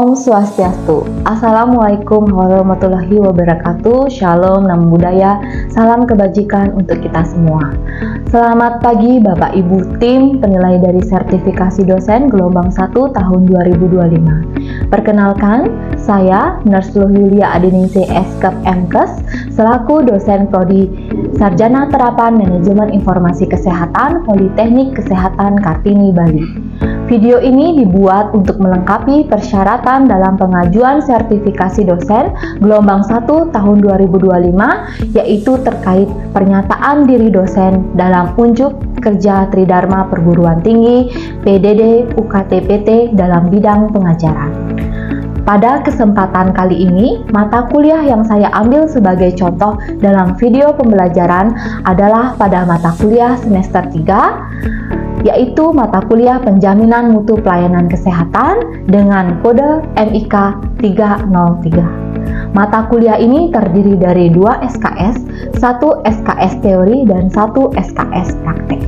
Om Swastiastu. Assalamualaikum warahmatullahi wabarakatuh. Shalom, Namo Buddhaya. Salam kebajikan untuk kita semua. Selamat pagi Bapak Ibu tim penilai dari sertifikasi dosen gelombang 1 tahun 2025. Perkenalkan, saya Nurse Yulia Adiningsih Eskep MKes selaku dosen Prodi Sarjana Terapan Manajemen Informasi Kesehatan Politeknik Kesehatan Kartini, Bali. Video ini dibuat untuk melengkapi persyaratan dalam pengajuan sertifikasi dosen gelombang 1 tahun 2025, yaitu terkait pernyataan diri dosen dalam unjuk kerja Tridharma Perguruan Tinggi PDD UKT-PT dalam bidang pengajaran. Pada kesempatan kali ini, mata kuliah yang saya ambil sebagai contoh dalam video pembelajaran adalah pada mata kuliah semester 3, yaitu mata kuliah Penjaminan Mutu Pelayanan Kesehatan dengan kode MIK 303. Mata kuliah ini terdiri dari 2 SKS, 1 SKS teori dan 1 SKS praktek.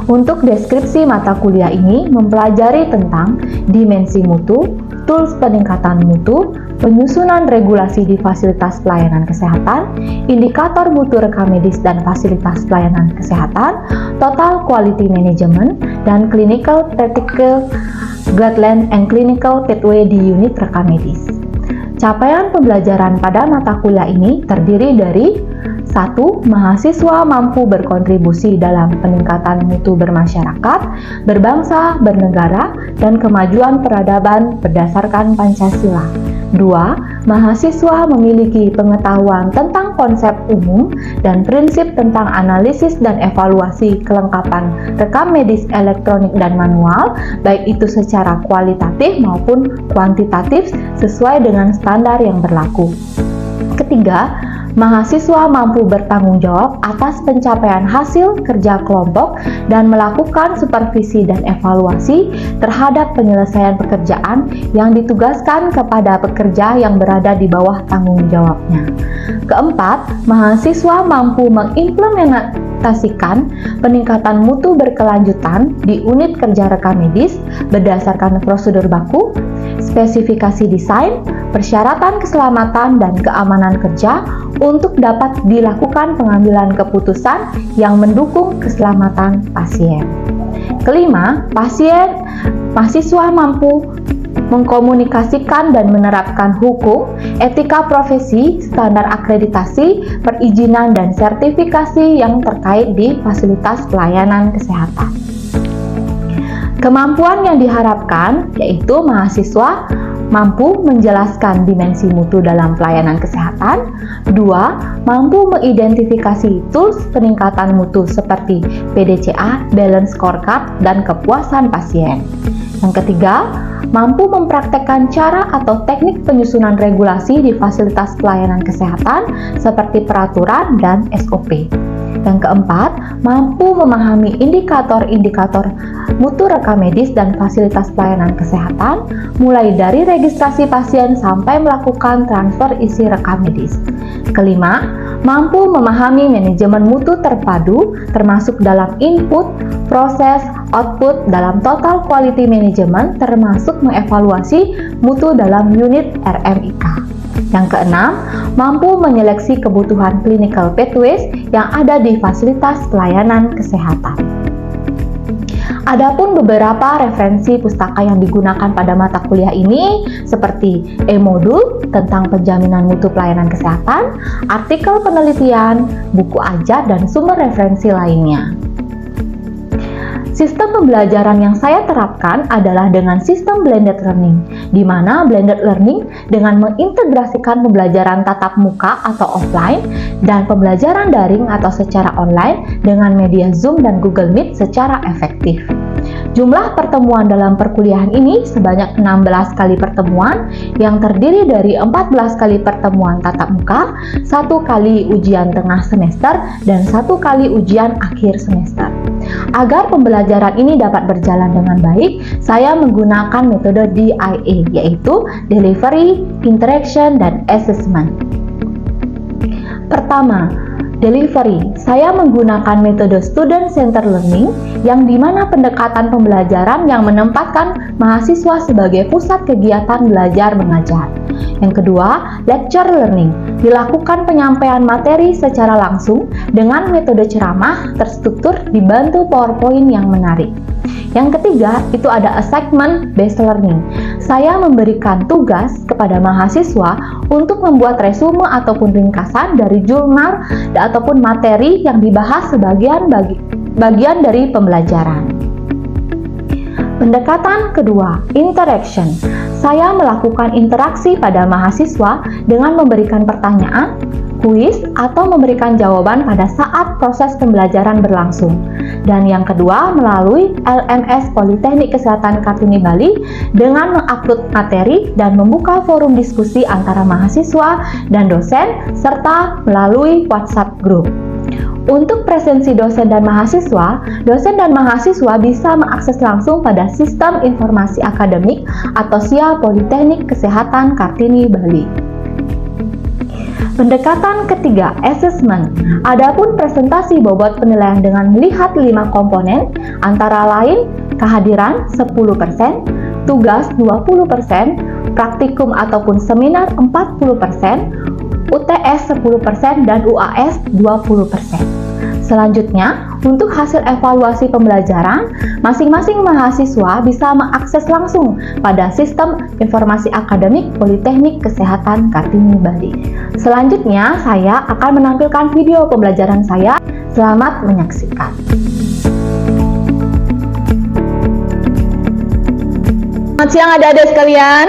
Untuk deskripsi mata kuliah ini mempelajari tentang dimensi mutu, tools peningkatan mutu, penyusunan regulasi di fasilitas pelayanan kesehatan, indikator mutu rekam medis dan fasilitas pelayanan kesehatan, total quality management, dan clinical practical guideline and clinical pathway di unit rekam medis. Capaian pembelajaran pada mata kuliah ini terdiri dari 1. Mahasiswa mampu berkontribusi dalam peningkatan mutu bermasyarakat, berbangsa, bernegara, dan kemajuan peradaban berdasarkan Pancasila. 2. Mahasiswa memiliki pengetahuan tentang konsep umum dan prinsip tentang analisis dan evaluasi kelengkapan rekam medis elektronik dan manual, baik itu secara kualitatif maupun kuantitatif sesuai dengan standar yang berlaku. Ketiga, mahasiswa mampu bertanggung jawab atas pencapaian hasil kerja kelompok dan melakukan supervisi dan evaluasi terhadap penyelesaian pekerjaan yang ditugaskan kepada pekerja yang berada di bawah tanggung jawabnya. Keempat, mahasiswa mampu mengimplementasikan peningkatan mutu berkelanjutan di unit kerja rekam medis berdasarkan prosedur baku, spesifikasi desain, persyaratan keselamatan dan keamanan kerja untuk dapat dilakukan pengambilan keputusan yang mendukung keselamatan pasien. Kelima, mahasiswa mampu mengkomunikasikan dan menerapkan hukum, etika profesi, standar akreditasi, perizinan, dan sertifikasi yang terkait di fasilitas pelayanan kesehatan. Kemampuan yang diharapkan yaitu mahasiswa mampu menjelaskan dimensi mutu dalam pelayanan kesehatan. 2. Mampu mengidentifikasi tools peningkatan mutu seperti PDCA, balance scorecard, dan kepuasan pasien. Yang ketiga, mampu mempraktekkan cara atau teknik penyusunan regulasi di fasilitas pelayanan kesehatan seperti peraturan dan SOP. Yang keempat, mampu memahami indikator-indikator mutu rekam medis dan fasilitas pelayanan kesehatan, mulai dari registrasi pasien sampai melakukan transfer isi rekam medis. Kelima, mampu memahami manajemen mutu terpadu, termasuk dalam input, proses, output dalam total quality management, termasuk mengevaluasi mutu dalam unit RMIK. Yang keenam, mampu menyeleksi kebutuhan clinical pathways yang ada di fasilitas pelayanan kesehatan. Adapun beberapa referensi pustaka yang digunakan pada mata kuliah ini seperti e-modul tentang penjaminan mutu pelayanan kesehatan, artikel penelitian, buku ajar, dan sumber referensi lainnya. Sistem pembelajaran yang saya terapkan adalah dengan sistem blended learning, di mana blended learning dengan mengintegrasikan pembelajaran tatap muka atau offline dan pembelajaran daring atau secara online dengan media Zoom dan Google Meet secara efektif. Jumlah pertemuan dalam perkuliahan ini sebanyak 16 kali pertemuan yang terdiri dari 14 kali pertemuan tatap muka, 1 kali ujian tengah semester, dan 1 kali ujian akhir semester. Agar pembelajaran ini dapat berjalan dengan baik, saya menggunakan metode DIA, yaitu Delivery, Interaction, dan Assessment. Pertama, Delivery, saya menggunakan metode student centered learning yang dimana pendekatan pembelajaran yang menempatkan mahasiswa sebagai pusat kegiatan belajar mengajar. Yang kedua, lecture learning, dilakukan penyampaian materi secara langsung dengan metode ceramah terstruktur dibantu PowerPoint yang menarik. Yang ketiga, itu ada assignment based learning. Saya memberikan tugas kepada mahasiswa untuk membuat resume ataupun ringkasan dari jurnal ataupun materi yang dibahas bagian dari pembelajaran. Pendekatan kedua, interaction. Saya melakukan interaksi pada mahasiswa dengan memberikan pertanyaan, kuis, atau memberikan jawaban pada saat proses pembelajaran berlangsung. Dan yang kedua, melalui LMS Politeknik Kesehatan Kartini Bali dengan mengupload materi dan membuka forum diskusi antara mahasiswa dan dosen, serta melalui WhatsApp group. Untuk presensi dosen dan mahasiswa bisa mengakses langsung pada Sistem Informasi Akademik atau SIA Politeknik Kesehatan Kartini Bali. Pendekatan ketiga, assessment. Adapun presentasi bobot penilaian dengan melihat 5 komponen, antara lain kehadiran 10%, tugas 20%, praktikum ataupun seminar 40%, UTS 10%, dan UAS 20%. Selanjutnya, untuk hasil evaluasi pembelajaran, masing-masing mahasiswa bisa mengakses langsung pada Sistem Informasi Akademik Politeknik Kesehatan Kartini Bali. Selanjutnya, saya akan menampilkan video pembelajaran saya. Selamat menyaksikan. Selamat siang adik-adik sekalian.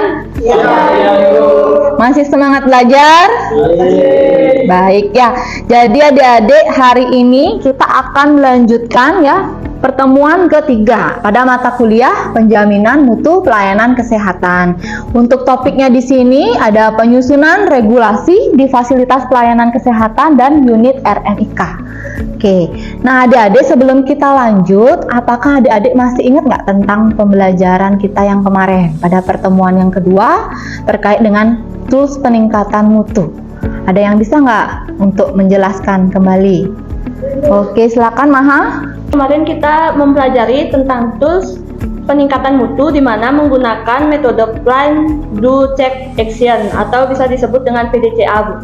Masih semangat belajar? Baik ya. Jadi adik-adik, hari ini kita akan melanjutkan ya pertemuan ketiga pada mata kuliah penjaminan mutu pelayanan kesehatan. Untuk topiknya di sini ada penyusunan regulasi di fasilitas pelayanan kesehatan dan unit RMIK. Oke, nah adik-adik sebelum kita lanjut, apakah adik-adik masih ingat nggak tentang pembelajaran kita yang kemarin pada pertemuan yang kedua terkait dengan tools peningkatan mutu? Ada yang bisa nggak untuk menjelaskan kembali? Oke, silakan Maha. Kemarin kita mempelajari tentang tools peningkatan mutu di mana menggunakan metode Plan, Do, Check, Action atau bisa disebut dengan PDCA.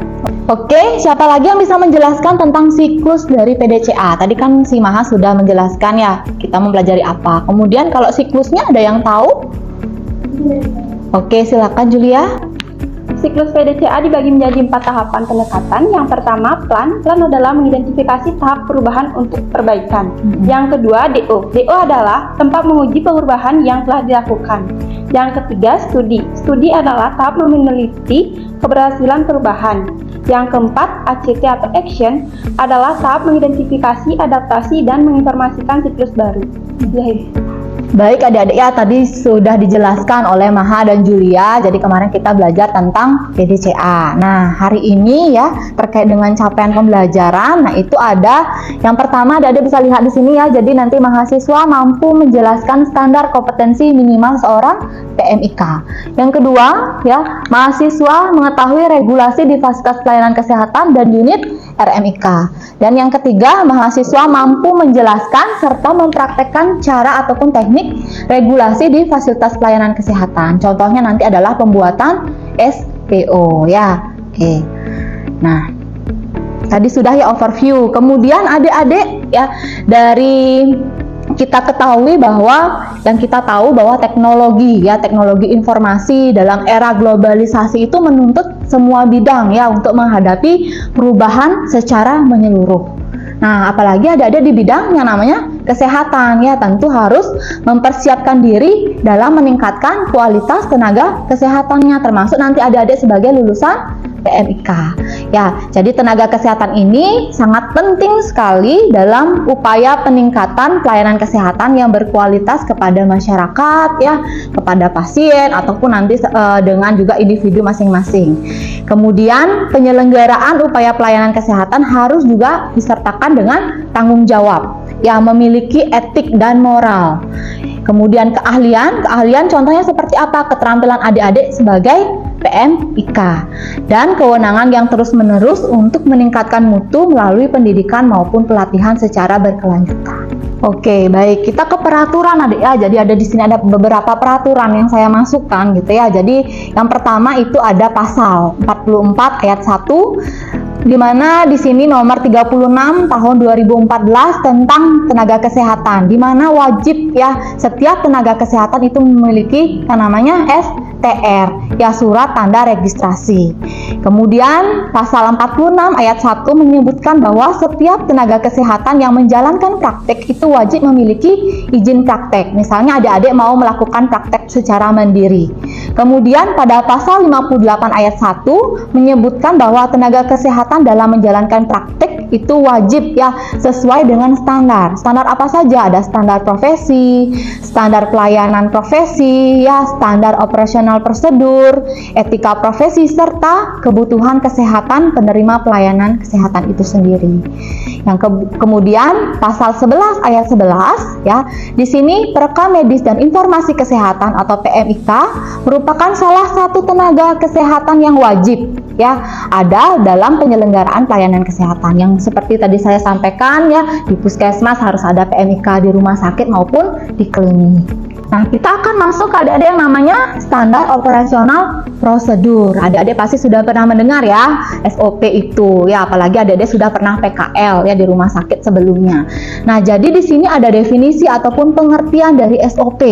Oke, siapa lagi yang bisa menjelaskan tentang siklus dari PDCA? Tadi kan si Maha sudah menjelaskan ya, kita mempelajari apa. Kemudian kalau siklusnya ada yang tahu? Oke, silakan Julia. Siklus PDCA dibagi menjadi 4 tahapan pendekatan. Yang pertama, plan adalah mengidentifikasi tahap perubahan untuk perbaikan. Yang kedua, DO adalah tempat menguji perubahan yang telah dilakukan. Yang ketiga, studi adalah tahap meneliti keberhasilan perubahan. Yang keempat, ACT atau action adalah tahap mengidentifikasi adaptasi dan menginformasikan siklus baru. Baik adik-adik ya, tadi sudah dijelaskan oleh Maha dan Julia. Jadi kemarin kita belajar tentang PDCA. Nah, hari ini ya terkait dengan capaian pembelajaran. Nah, itu ada yang pertama adik-adik bisa lihat di sini ya. Jadi nanti mahasiswa mampu menjelaskan standar kompetensi minimal seorang PMIK. Yang kedua ya, mahasiswa mengetahui regulasi di fasilitas pelayanan kesehatan dan unit RMIK. Dan yang ketiga, mahasiswa mampu menjelaskan serta mempraktekkan cara ataupun teknik regulasi di fasilitas pelayanan kesehatan. Contohnya nanti adalah pembuatan SPO ya. Oke. Nah, tadi sudah ya overview. Kemudian adik-adik ya, dari kita ketahui bahwa teknologi informasi dalam era globalisasi itu menuntut semua bidang ya untuk menghadapi perubahan secara menyeluruh. Nah, apalagi ada di bidang yang namanya kesehatan ya, tentu harus mempersiapkan diri dalam meningkatkan kualitas tenaga kesehatannya, termasuk nanti adik-adik sebagai lulusan PMIK. Ya, jadi tenaga kesehatan ini sangat penting sekali dalam upaya peningkatan pelayanan kesehatan yang berkualitas kepada masyarakat ya, kepada pasien ataupun nanti dengan juga individu masing-masing. Kemudian penyelenggaraan upaya pelayanan kesehatan harus juga disertakan dengan tanggung jawab yang memiliki etik dan moral. Kemudian keahlian contohnya seperti apa? Keterampilan adik-adik sebagai PMIK, dan kewenangan yang terus-menerus untuk meningkatkan mutu melalui pendidikan maupun pelatihan secara berkelanjutan. Oke, baik, kita ke peraturan adik ya. Jadi ada di sini ada beberapa peraturan yang saya masukkan gitu ya. Jadi yang pertama itu ada pasal 44 ayat 1, di mana di sini nomor 36 tahun 2014 tentang tenaga kesehatan, di mana wajib ya setiap tenaga kesehatan itu memiliki yang namanya STR, ya surat tanda registrasi. Kemudian pasal 46 ayat 1 menyebutkan bahwa setiap tenaga kesehatan yang menjalankan praktek itu wajib memiliki izin praktek. Misalnya adik-adik mau melakukan praktek secara mandiri. Kemudian pada pasal 58 ayat 1 menyebutkan bahwa tenaga kesehatan dalam menjalankan praktek itu wajib ya sesuai dengan standar. Standar apa saja? Ada standar profesi, standar pelayanan profesi, ya standar operasional prosedur, etika profesi, serta kebutuhan kesehatan penerima pelayanan kesehatan itu sendiri. Kemudian pasal 11 ayat 11 ya. Di sini perekam medis dan informasi kesehatan atau PMIK merupakan salah satu tenaga kesehatan yang wajib ya ada dalam penyelenggaraan pelayanan kesehatan, yang seperti tadi saya sampaikan ya, di puskesmas harus ada PMIK, di rumah sakit maupun di klinik. Nah, kita akan masuk ke adik-adik yang namanya standar operasional prosedur. Adik-adik pasti sudah pernah mendengar ya SOP itu ya, apalagi adik-adik sudah pernah PKL ya di rumah sakit sebelumnya. Nah, jadi di sini ada definisi ataupun pengertian dari SOP.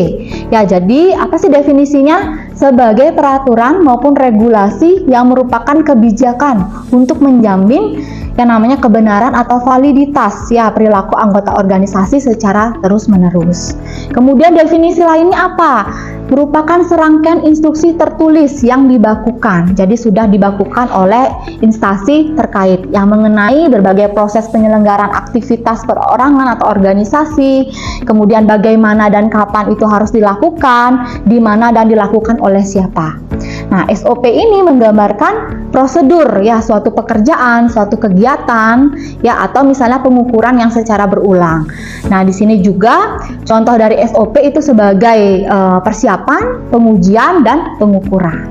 Ya, jadi apa sih definisinya? Sebagai peraturan maupun regulasi yang merupakan kebijakan untuk menjamin yang namanya kebenaran atau validitas ya perilaku anggota organisasi secara terus-menerus. Kemudian definisi lainnya apa? Merupakan serangkaian instruksi tertulis yang dibakukan. Jadi sudah dibakukan oleh instansi terkait yang mengenai berbagai proses penyelenggaraan aktivitas perorangan atau organisasi, kemudian bagaimana dan kapan itu harus dilakukan, di mana dan dilakukan oleh siapa. Nah, SOP ini menggambarkan prosedur ya suatu pekerjaan, suatu kegiatan ya, atau misalnya pengukuran yang secara berulang. Nah, di sini juga contoh dari SOP itu sebagai persiapan, pengujian, dan pengukuran.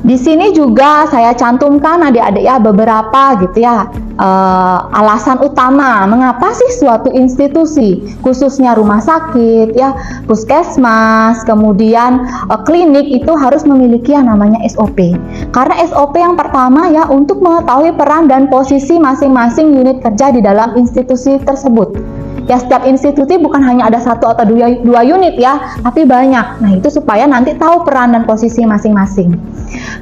Di sini juga saya cantumkan adik-adik ya beberapa gitu ya alasan utama mengapa sih suatu institusi, khususnya rumah sakit ya, puskesmas, kemudian klinik itu harus memiliki yang namanya SOP. Karena SOP yang pertama ya untuk mengetahui peran dan posisi masing-masing unit kerja di dalam institusi tersebut. Ya, setiap institusi bukan hanya ada satu atau dua unit ya, tapi banyak. Nah, itu supaya nanti tahu peran dan posisi masing-masing.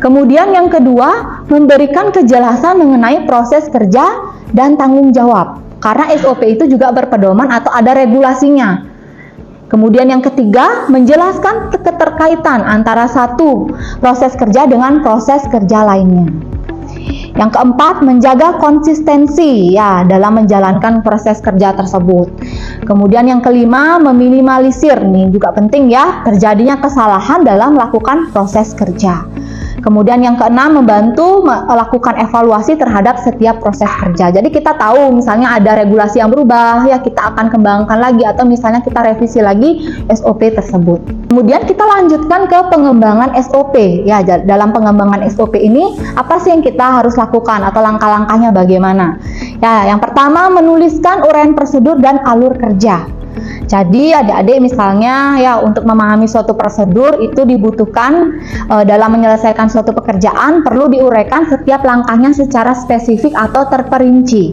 Kemudian yang kedua, memberikan kejelasan mengenai proses kerja dan tanggung jawab. Karena SOP itu juga berpedoman atau ada regulasinya. Kemudian yang ketiga, menjelaskan keterkaitan antara satu proses kerja dengan proses kerja lainnya. Yang keempat, menjaga konsistensi ya dalam menjalankan proses kerja tersebut. Kemudian yang kelima, meminimalisir, nih juga penting ya, terjadinya kesalahan dalam melakukan proses kerja. Kemudian yang keenam, membantu melakukan evaluasi terhadap setiap proses kerja. Jadi kita tahu misalnya ada regulasi yang berubah, ya kita akan kembangkan lagi atau misalnya kita revisi lagi SOP tersebut. Kemudian kita lanjutkan ke pengembangan SOP. Ya, dalam pengembangan SOP ini apa sih yang kita harus lakukan atau langkah-langkahnya bagaimana? Ya, yang pertama menuliskan uraian prosedur dan alur kerja. Jadi adik-adik misalnya ya untuk memahami suatu prosedur itu dibutuhkan dalam menyelesaikan suatu pekerjaan perlu diuraikan setiap langkahnya secara spesifik atau terperinci.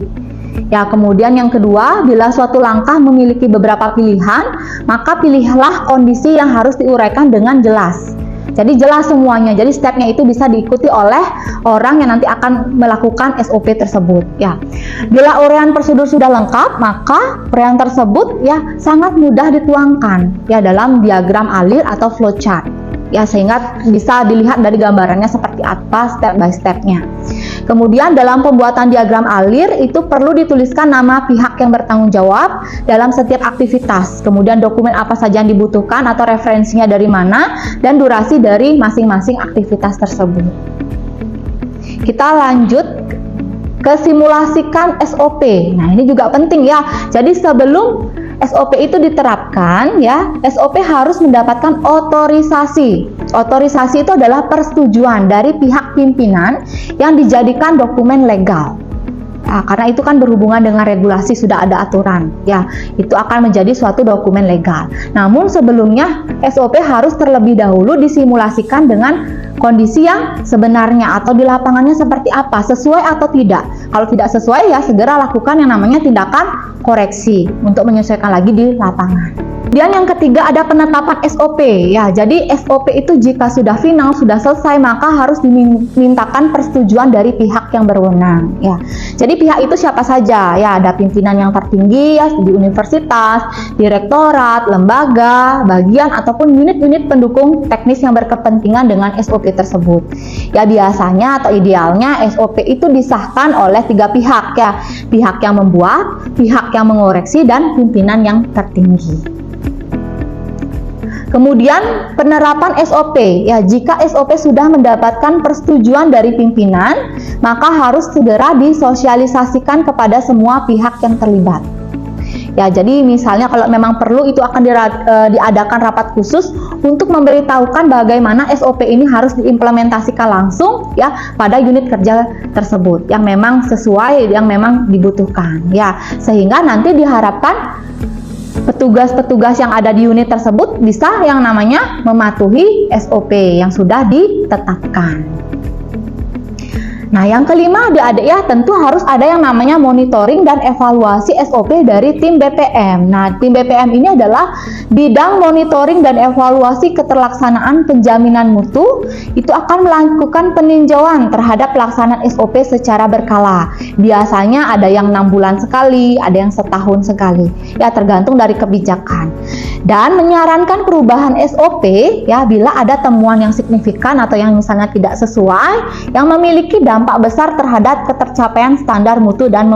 Ya, kemudian yang kedua, bila suatu langkah memiliki beberapa pilihan, maka pilihlah kondisi yang harus diuraikan dengan jelas. Jadi jelas semuanya. Jadi stepnya itu bisa diikuti oleh orang yang nanti akan melakukan SOP tersebut. Ya, bila uraian prosedur sudah lengkap, maka uraian tersebut ya sangat mudah dituangkan ya dalam diagram alir atau flowchart. Ya, sehingga bisa dilihat dari gambarannya seperti apa step by stepnya. Kemudian dalam pembuatan diagram alir itu perlu dituliskan nama pihak yang bertanggung jawab dalam setiap aktivitas. Kemudian dokumen apa saja yang dibutuhkan atau referensinya dari mana dan durasi dari masing-masing aktivitas tersebut. Kita lanjut ke simulasikan SOP. Nah, ini juga penting ya. Jadi sebelum SOP itu diterapkan ya, SOP harus mendapatkan otorisasi Otorisasi itu adalah persetujuan dari pihak pimpinan yang dijadikan dokumen legal. Nah, karena itu kan berhubungan dengan regulasi, sudah ada aturan, ya, itu akan menjadi suatu dokumen legal. Namun sebelumnya SOP harus terlebih dahulu disimulasikan dengan kondisi yang sebenarnya atau di lapangannya seperti apa, sesuai atau tidak. Kalau tidak sesuai, ya segera lakukan yang namanya tindakan koreksi untuk menyesuaikan lagi di lapangan. Kemudian yang ketiga ada penetapan SOP, ya. Jadi SOP itu jika sudah final, sudah selesai, maka harus dimintakan persetujuan dari pihak yang berwenang, ya. Jadi pihak itu siapa saja, ya, ada pimpinan yang tertinggi, ya, di universitas, direktorat, lembaga, bagian ataupun unit-unit pendukung teknis yang berkepentingan dengan SOP tersebut. Ya, biasanya atau idealnya SOP itu disahkan oleh 3 pihak, ya. Pihak yang membuat, pihak yang mengoreksi, dan pimpinan yang tertinggi. Kemudian penerapan SOP, ya, jika SOP sudah mendapatkan persetujuan dari pimpinan, maka harus segera disosialisasikan kepada semua pihak yang terlibat. Ya, jadi misalnya kalau memang perlu itu akan diadakan rapat khusus untuk memberitahukan bagaimana SOP ini harus diimplementasikan langsung, ya, pada unit kerja tersebut yang memang sesuai, yang memang dibutuhkan, ya, sehingga nanti diharapkan petugas-petugas yang ada di unit tersebut bisa yang namanya mematuhi SOP yang sudah ditetapkan. Nah, yang kelima adik-adik, ya, tentu harus ada yang namanya monitoring dan evaluasi SOP dari tim BPM. Nah, tim BPM ini adalah bidang monitoring dan evaluasi keterlaksanaan penjaminan mutu. Itu akan melakukan peninjauan terhadap pelaksanaan SOP secara berkala. Biasanya ada yang 6 bulan sekali, ada yang setahun sekali, ya, tergantung dari kebijakan. Dan menyarankan perubahan SOP, ya, bila ada temuan yang signifikan atau yang misalnya tidak sesuai, yang memiliki dampak besar terhadap ketercapaian standar mutu dan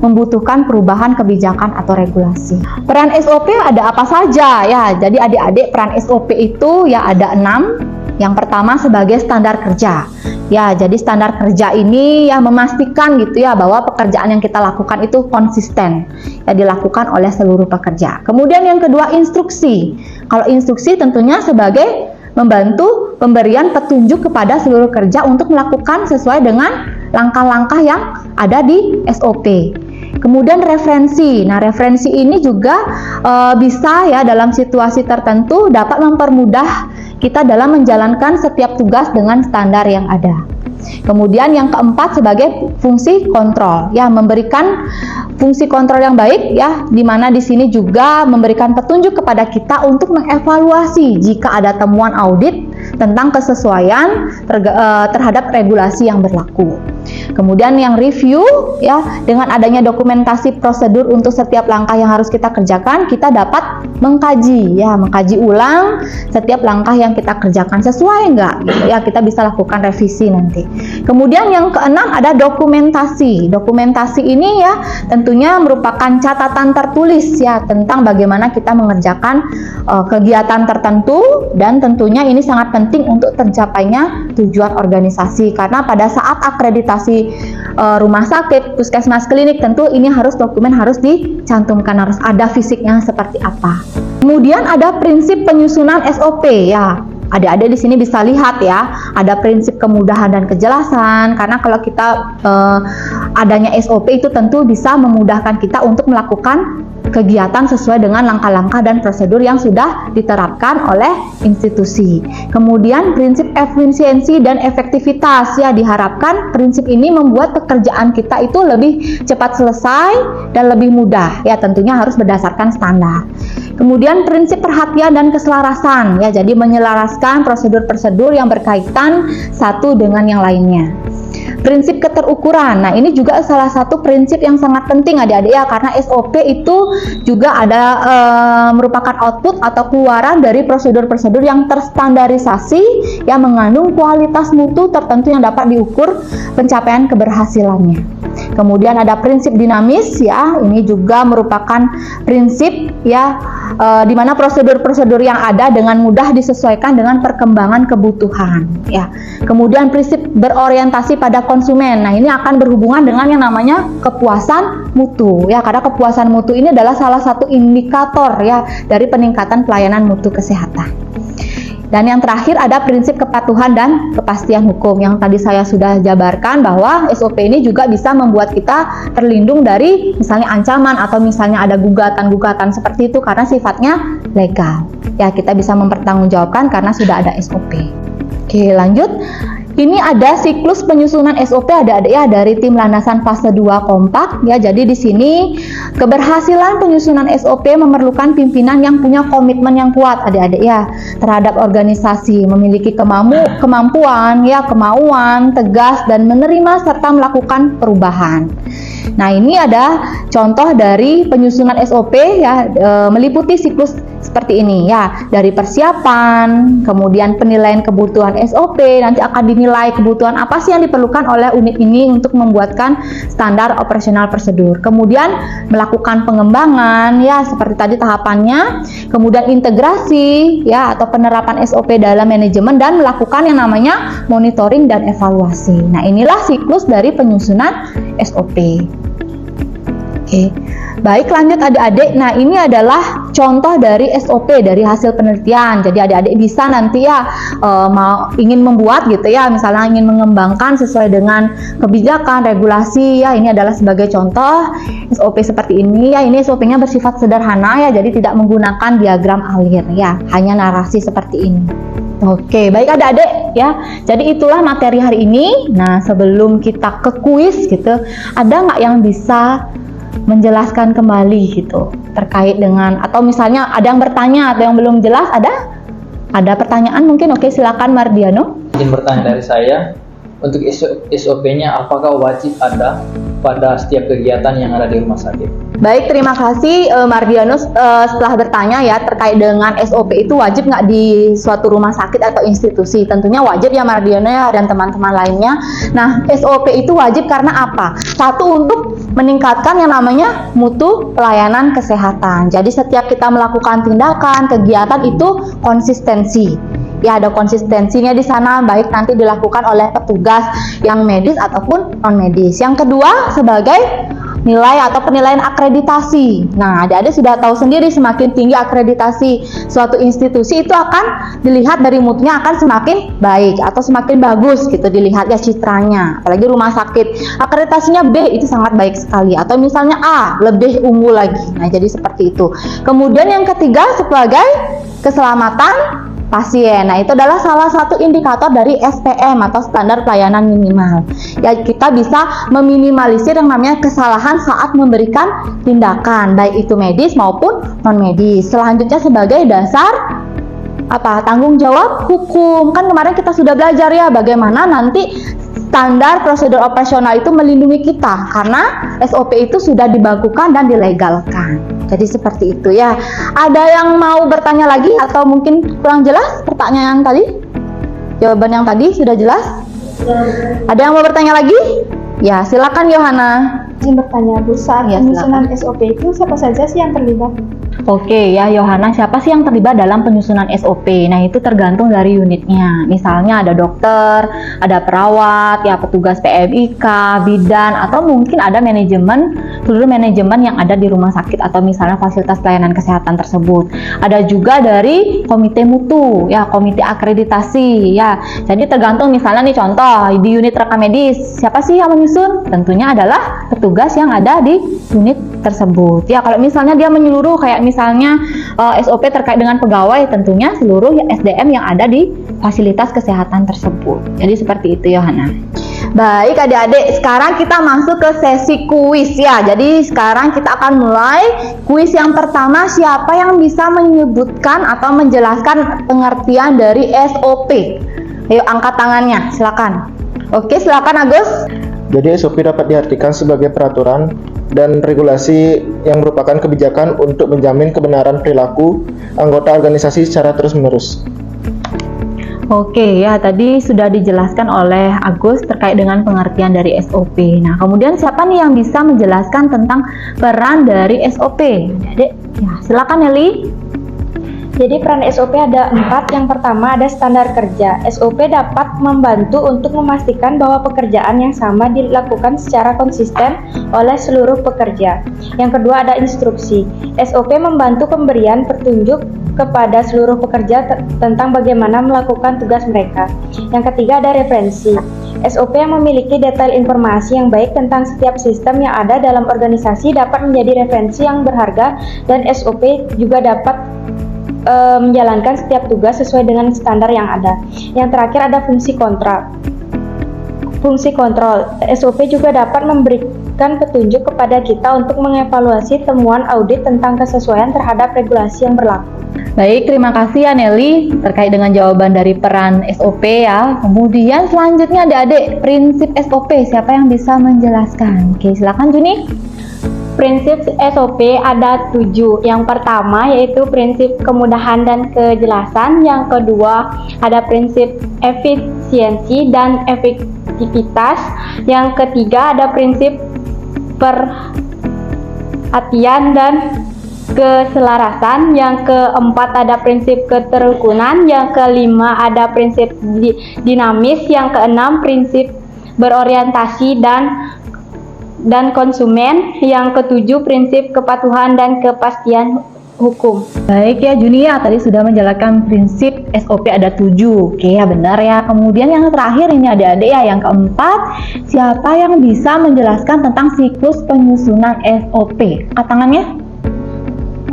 membutuhkan perubahan kebijakan atau regulasi. Peran SOP ada apa saja, ya? Jadi adik-adik, peran SOP itu ya ada 6. Yang pertama sebagai standar kerja. Ya, jadi standar kerja ini ya memastikan gitu ya bahwa pekerjaan yang kita lakukan itu konsisten, ya, dilakukan oleh seluruh pekerja. Kemudian yang kedua instruksi. Kalau instruksi tentunya sebagai membantu pemberian petunjuk kepada seluruh kerja untuk melakukan sesuai dengan langkah-langkah yang ada di SOP. Kemudian referensi. Nah, referensi ini juga bisa ya dalam situasi tertentu dapat mempermudah kita dalam menjalankan setiap tugas dengan standar yang ada. Kemudian yang keempat sebagai fungsi kontrol, ya, memberikan fungsi kontrol yang baik, ya, di mana di sini juga memberikan petunjuk kepada kita untuk mengevaluasi jika ada temuan audit tentang kesesuaian terhadap regulasi yang berlaku. Kemudian yang review, ya, dengan adanya dokumentasi prosedur untuk setiap langkah yang harus kita kerjakan, kita dapat mengkaji, ya, mengkaji ulang setiap langkah yang kita kerjakan sesuai enggak, gitu, ya, kita bisa lakukan revisi nanti. Kemudian yang keenam ada dokumentasi. Dokumentasi ini ya tentunya merupakan catatan tertulis, ya, tentang bagaimana kita mengerjakan kegiatan tertentu, dan tentunya ini sangat penting untuk tercapainya tujuan organisasi, karena pada saat akreditasi rumah sakit, puskesmas, klinik, tentu ini dokumen harus dicantumkan, harus ada fisiknya seperti apa. Kemudian ada prinsip penyusunan SOP, ya. Adik-adik di sini bisa lihat, ya, ada prinsip kemudahan dan kejelasan, karena kalau kita adanya SOP itu tentu bisa memudahkan kita untuk melakukan kegiatan sesuai dengan langkah-langkah dan prosedur yang sudah diterapkan oleh institusi. Kemudian prinsip efisiensi dan efektivitas, ya, diharapkan prinsip ini membuat pekerjaan kita itu lebih cepat selesai dan lebih mudah, ya, tentunya harus berdasarkan standar. Kemudian prinsip perhatian dan keselarasan, ya, jadi menyelaraskan prosedur-prosedur yang berkaitan satu dengan yang lainnya. Prinsip keterukuran. Nah, ini juga salah satu prinsip yang sangat penting adik-adik, ya, karena SOP itu juga ada merupakan output atau keluaran dari prosedur-prosedur yang terstandarisasi yang mengandung kualitas mutu tertentu yang dapat diukur pencapaian keberhasilannya. Kemudian ada prinsip dinamis, ya, ini juga merupakan prinsip, ya, di mana prosedur-prosedur yang ada dengan mudah disesuaikan dengan perkembangan kebutuhan, ya. Kemudian prinsip berorientasi pada konsumen. Nah, ini akan berhubungan dengan yang namanya kepuasan mutu, ya, karena kepuasan mutu ini adalah salah satu indikator, ya, dari peningkatan pelayanan mutu kesehatan. Dan yang terakhir ada prinsip kepatuhan dan kepastian hukum yang tadi saya sudah jabarkan bahwa SOP ini juga bisa membuat kita terlindung dari misalnya ancaman atau misalnya ada gugatan-gugatan seperti itu karena sifatnya legal. Ya, kita bisa mempertanggungjawabkan karena sudah ada SOP. Oke, lanjut. Ini ada siklus penyusunan SOP adik-adik ya dari tim landasan fase 2 kompak ya. Jadi di sini keberhasilan penyusunan SOP memerlukan pimpinan yang punya komitmen yang kuat adik-adik ya terhadap organisasi, memiliki kemampuan ya, kemauan, tegas dan menerima serta melakukan perubahan. Nah, ini ada contoh dari penyusunan SOP ya, meliputi siklus seperti ini ya, dari persiapan, kemudian penilaian kebutuhan SOP, nanti akan dinilai kebutuhan apa sih yang diperlukan oleh unit ini untuk membuatkan standar operasional prosedur. Kemudian melakukan pengembangan ya, seperti tadi tahapannya, kemudian integrasi ya atau penerapan SOP dalam manajemen dan melakukan yang namanya monitoring dan evaluasi. Nah, inilah siklus dari penyusunan SOP. Oke, baik lanjut adik-adik. Nah, ini adalah contoh dari SOP dari hasil penelitian. Jadi adik-adik bisa nanti ya ingin membuat gitu ya, misalnya ingin mengembangkan sesuai dengan kebijakan, regulasi ya. Ini adalah sebagai contoh SOP seperti ini ya. Ini SOP-nya bersifat sederhana ya, jadi tidak menggunakan diagram alir ya, hanya narasi seperti ini. Oke, baik adik-adik ya. Jadi itulah materi hari ini. Nah, sebelum kita ke kuis gitu, ada nggak yang bisa menjelaskan kembali gitu terkait dengan, atau misalnya ada yang bertanya atau yang belum jelas, ada pertanyaan mungkin? Oke, silakan Mardiano. Izin bertanya dari saya, untuk SOP-nya apakah wajib ada pada setiap kegiatan yang ada di rumah sakit? Baik, terima kasih Mardiano setelah bertanya ya terkait dengan SOP itu wajib nggak di suatu rumah sakit atau institusi. Tentunya wajib ya Mardiano ya dan teman-teman lainnya. Nah, SOP itu wajib karena apa? Satu, untuk meningkatkan yang namanya mutu pelayanan kesehatan. Jadi setiap kita melakukan tindakan, kegiatan itu konsistensi. Ya, ada konsistensinya di sana, baik nanti dilakukan oleh petugas yang medis ataupun non medis. Yang kedua, sebagai nilai atau penilaian akreditasi. Nah, adik-adik sudah tahu sendiri, semakin tinggi akreditasi suatu institusi itu akan dilihat dari mutunya akan semakin baik atau semakin bagus gitu dilihat ya citranya. Apalagi rumah sakit akreditasinya B itu sangat baik sekali, atau misalnya A lebih unggul lagi. Nah, jadi seperti itu. Kemudian yang ketiga sebagai keselamatan pasien. Nah, itu adalah salah satu indikator dari SPM atau standar pelayanan minimal. Ya, kita bisa meminimalisir yang namanya kesalahan saat memberikan tindakan, baik itu medis maupun non medis. Selanjutnya sebagai dasar tanggung jawab hukum. Kan kemarin kita sudah belajar ya bagaimana nanti standar prosedur operasional itu melindungi kita karena SOP itu sudah dibakukan dan dilegalkan. Jadi seperti itu ya. Ada yang mau bertanya lagi atau mungkin kurang jelas pertanyaan tadi? Jawaban yang tadi sudah jelas? Ada yang mau bertanya lagi? Ya, silakan Yohana. Izin bertanya, Bu, saat penyusunan SOP itu siapa saja sih yang terlibat? Oke ya Yohana, siapa sih yang terlibat dalam penyusunan SOP? Nah, itu tergantung dari unitnya. Misalnya ada dokter, ada perawat, ya petugas PMIK, bidan, atau mungkin ada manajemen, seluruh manajemen yang ada di rumah sakit atau misalnya fasilitas pelayanan kesehatan tersebut. Ada juga dari komite mutu, ya komite akreditasi, ya. Jadi tergantung misalnya nih contoh di unit rekam medis, siapa sih yang menyusun? Tentunya adalah petugas yang ada di unit tersebut. Ya, kalau misalnya dia menyeluruh kayak misalnya SOP terkait dengan pegawai, tentunya seluruh SDM yang ada di fasilitas kesehatan tersebut. Jadi seperti itu Yohana. Baik adik-adik, sekarang kita masuk ke sesi kuis ya. Jadi sekarang kita akan mulai kuis yang pertama. Siapa yang bisa menyebutkan atau menjelaskan pengertian dari SOP? Ayo angkat tangannya, silakan. Oke, silakan Agus. Jadi SOP dapat diartikan sebagai peraturan dan regulasi yang merupakan kebijakan untuk menjamin kebenaran perilaku anggota organisasi secara terus-menerus. Oke ya, tadi sudah dijelaskan oleh Agus terkait dengan pengertian dari SOP. Nah, kemudian siapa nih yang bisa menjelaskan tentang peran dari SOP? Adik, ya silakan Eli. Jadi peran SOP ada 4. Yang pertama ada standar kerja. SOP dapat membantu untuk memastikan bahwa pekerjaan yang sama dilakukan secara konsisten oleh seluruh pekerja. Yang kedua ada instruksi. SOP membantu pemberian petunjuk kepada seluruh pekerja tentang bagaimana melakukan tugas mereka. Yang ketiga ada referensi. SOP yang memiliki detail informasi yang baik tentang setiap sistem yang ada dalam organisasi dapat menjadi referensi yang berharga, dan SOP juga dapat menjalankan setiap tugas sesuai dengan standar yang ada. Yang terakhir ada fungsi kontrol. SOP juga dapat memberikan petunjuk kepada kita untuk mengevaluasi temuan audit tentang kesesuaian terhadap regulasi yang berlaku. Baik, terima kasih ya Nelly terkait dengan jawaban dari peran SOP ya. Kemudian selanjutnya adik-adik, prinsip SOP, siapa yang bisa menjelaskan? Oke, silakan Juni. Prinsip SOP ada 7. Yang pertama yaitu prinsip kemudahan dan kejelasan. Yang kedua ada prinsip efisiensi dan efektivitas. Yang ketiga ada prinsip perhatian dan keselarasan. Yang keempat ada prinsip keterukunan. Yang kelima ada prinsip dinamis. Yang keenam prinsip berorientasi dan konsumen. Yang ketujuh prinsip kepatuhan dan kepastian hukum. Baik ya Juni ya, tadi sudah menjelaskan prinsip SOP ada 7. Oke ya, benar ya. Kemudian yang terakhir ini adik-adik ya, yang keempat, siapa yang bisa menjelaskan tentang siklus penyusunan SOP? Angkat tangannya.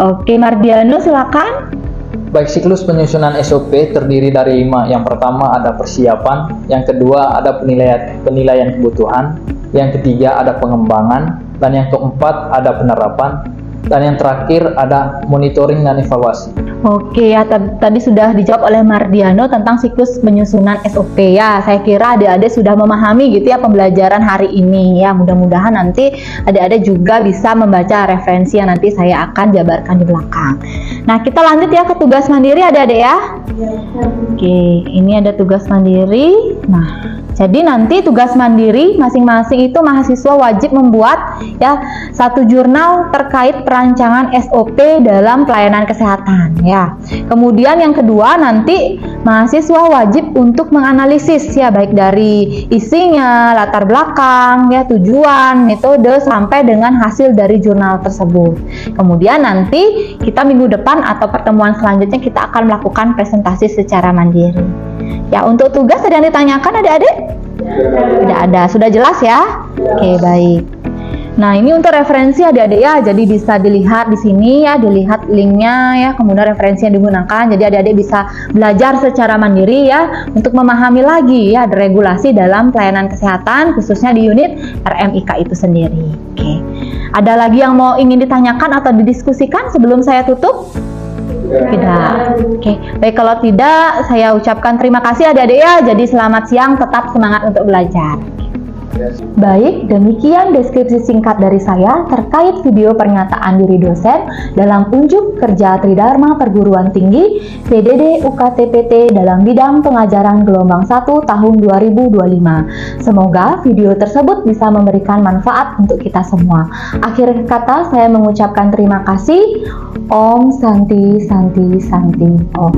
Oke, Mardiano silakan. Baik, siklus penyusunan SOP terdiri dari 5. Yang pertama ada persiapan, yang kedua ada penilaian kebutuhan, yang ketiga ada pengembangan, dan yang keempat ada penerapan, dan yang terakhir ada monitoring dan evaluasi. Oke ya, tadi sudah dijawab oleh Mardiano tentang siklus penyusunan SOP ya. Saya kira adik-adik sudah memahami gitu ya pembelajaran hari ini ya. Mudah-mudahan nanti adik-adik juga bisa membaca referensi yang nanti saya akan jabarkan di belakang. Nah, kita lanjut ya ke tugas mandiri adik-adik ya. Oke, ini ada tugas mandiri. Nah, jadi nanti tugas mandiri masing-masing itu mahasiswa wajib membuat ya satu jurnal terkait perancangan SOP dalam pelayanan kesehatan ya. Kemudian yang kedua nanti mahasiswa wajib untuk menganalisis ya, baik dari isinya, latar belakang ya, tujuan, metode sampai dengan hasil dari jurnal tersebut. Kemudian nanti kita minggu depan atau pertemuan selanjutnya kita akan melakukan presentasi secara mandiri. Ya, untuk tugas ada yang ditanyakan adik-adik? Tidak ada, sudah jelas ya? Oke, baik. Nah, ini untuk referensi adik-adik ya, jadi bisa dilihat di sini ya, dilihat linknya ya, kemudian referensi yang digunakan. Jadi adik-adik bisa belajar secara mandiri ya, untuk memahami lagi ya regulasi dalam pelayanan kesehatan, khususnya di unit RMIK itu sendiri. Oke, ada lagi yang mau ingin ditanyakan atau didiskusikan sebelum saya tutup? Tidak. Oke, baik, kalau tidak saya ucapkan terima kasih adik-adik ya. Jadi selamat siang, tetap semangat untuk belajar. Baik, demikian deskripsi singkat dari saya terkait video pernyataan diri dosen dalam unjuk kerja Tridharma Perguruan Tinggi PDD UKT-PT dalam bidang pengajaran gelombang 1 tahun 2025. Semoga video tersebut bisa memberikan manfaat untuk kita semua. Akhir kata saya mengucapkan terima kasih. Om Santi Santi Santi Om.